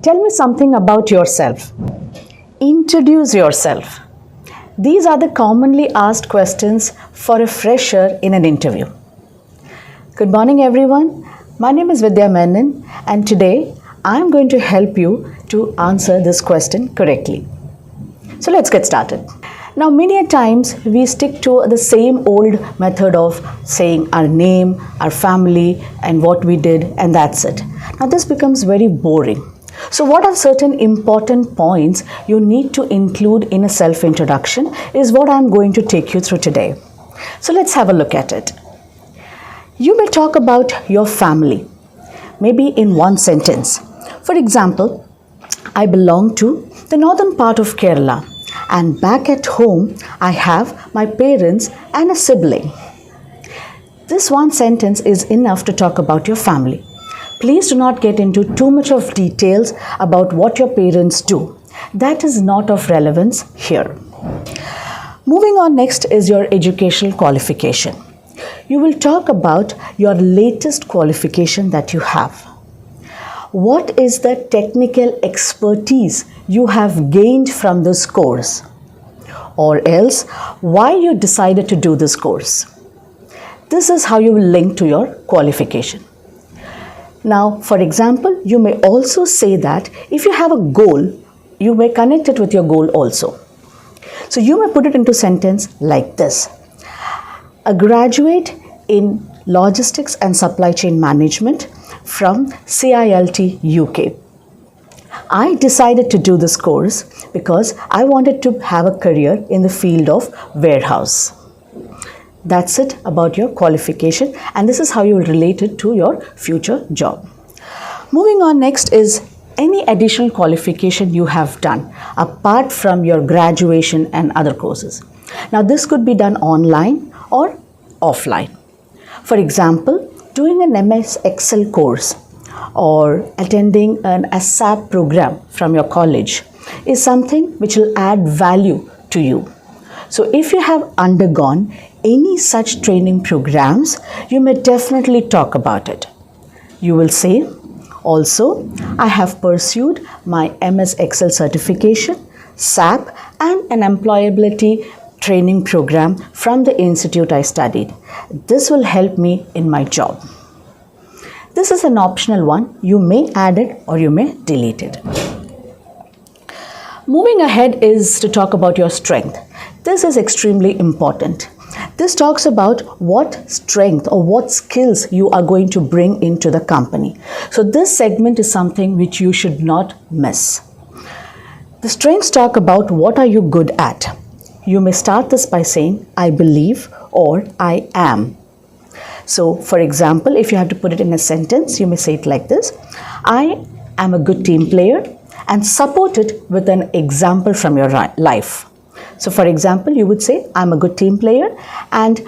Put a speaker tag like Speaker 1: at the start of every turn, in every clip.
Speaker 1: Tell me something about yourself. Introduce yourself. These are the commonly asked questions for a fresher in an interview. Good morning, everyone. My name is Vidya Menon, and today I am going to help you to answer this question correctly. So let's get started. Now, many a times we stick to the same old method of saying our name, our family, and what we did, and that's it. Now, this becomes very boring. So what are certain important points you need to include in a self-introduction is what I'm going to take you through today. So let's have a look at it. You may talk about your family, maybe in one sentence. For example, I belong to the northern part of Kerala, and back at home, I have my parents and a sibling. This one sentence is enough to talk about your family. Please do not get into too much of details about what your parents do. That is not of relevance here. Moving on, next is your educational qualification. You will talk about your latest qualification that you have. What is the technical expertise you have gained from this course? Or else, why you decided to do this course? This is how you will link to your qualification. Now, for example, you may also say that if you have a goal, you may connect it with your goal also. So you may put it into a sentence like this. A graduate in logistics and supply chain management from CILT UK. I decided to do this course because I wanted to have a career in the field of warehouse. That's it about your qualification, and this is how you will relate it to your future job. Moving on, next is any additional qualification you have done apart from your graduation and other courses. Now, this could be done online or offline. For example, doing an MS Excel course or attending an ASAP program from your college is something which will add value to you. So if you have undergone any such training programs, you may definitely talk about it. You will say, also, I have pursued my MS Excel certification, SAP, and an employability training program from the institute I studied. This will help me in my job. This is an optional one. You may add it or you may delete it. Moving ahead is to talk about your strength. This is extremely important. This talks about what strength or what skills you are going to bring into the company. So this segment is something which you should not miss. The strengths talk about what are you good at. You may start this by saying, I believe or I am. So, for example, if you have to put it in a sentence, you may say it like this. I am a good team player, and support it with an example from your life. So, for example, you would say, I'm a good team player and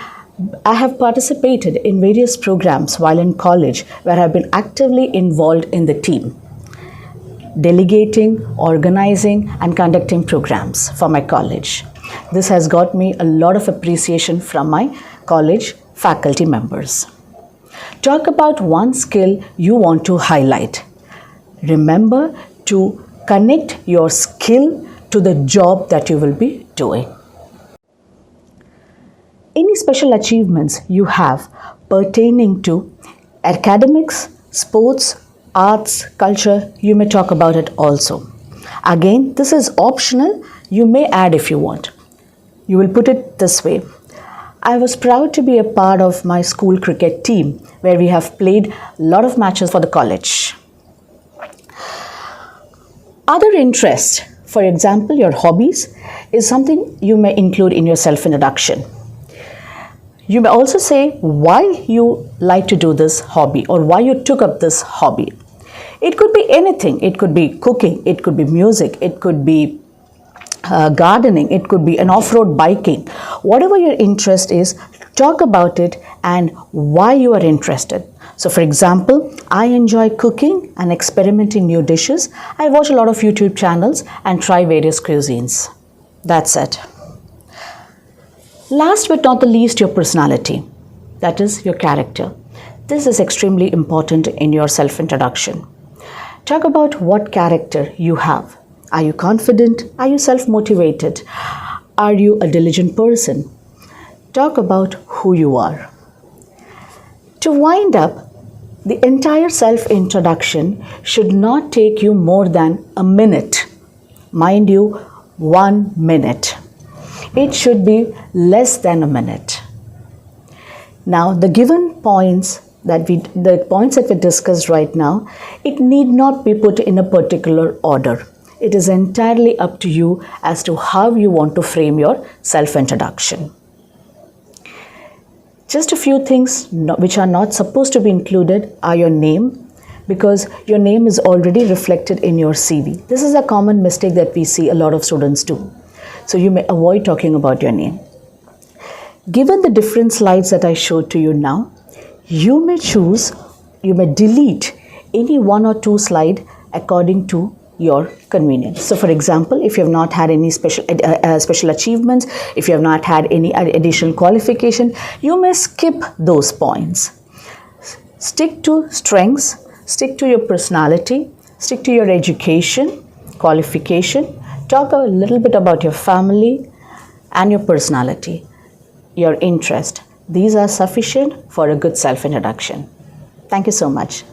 Speaker 1: I have participated in various programs while in college where I've been actively involved in the team, delegating, organizing, and conducting programs for my college. This has got me a lot of appreciation from my college faculty members. Talk about one skill you want to highlight. Remember to connect your skill to the job that you will be doing. Any special achievements you have pertaining to academics, sports, arts, culture, you may talk about it also. Again, this is optional. You may add if you want. You will put it this way. I was proud to be a part of my school cricket team where we have played a lot of matches for the college. Other interests, for example, your hobbies, is something you may include in your self-introduction. You may also say why you like to do this hobby or why you took up this hobby. It could be anything. It could be cooking, it could be music, it could be gardening, it could be an off-road biking. Whatever your interest is, talk about it and why you are interested. So for example, I enjoy cooking and experimenting new dishes. I watch a lot of YouTube channels and try various cuisines. That's it. Last but not the least, your personality. That is your character. This is extremely important in your self-introduction. Talk about what character you have. Are you confident? Are you self-motivated? Are you a diligent person? Talk about who you are. To wind up, the entire self-introduction should not take you more than a minute. Mind you, 1 minute. It should be less than a minute. Now, the points that we discussed right now, it need not be put in a particular order. It is entirely up to you as to how you want to frame your self-introduction. Just a few things which are not supposed to be included are your name, because your name is already reflected in your CV. This is a common mistake that we see a lot of students do. So you may avoid talking about your name. Given the different slides that I showed to you now, you may delete any 1 or 2 slides according to your convenience. So for example, if you have not had any special achievements, if you have not had any additional qualification, you may skip those points. Stick to strengths, stick to your personality, stick to your education, qualification, talk a little bit about your family and your personality, your interest. These are sufficient for a good self-introduction. Thank you so much.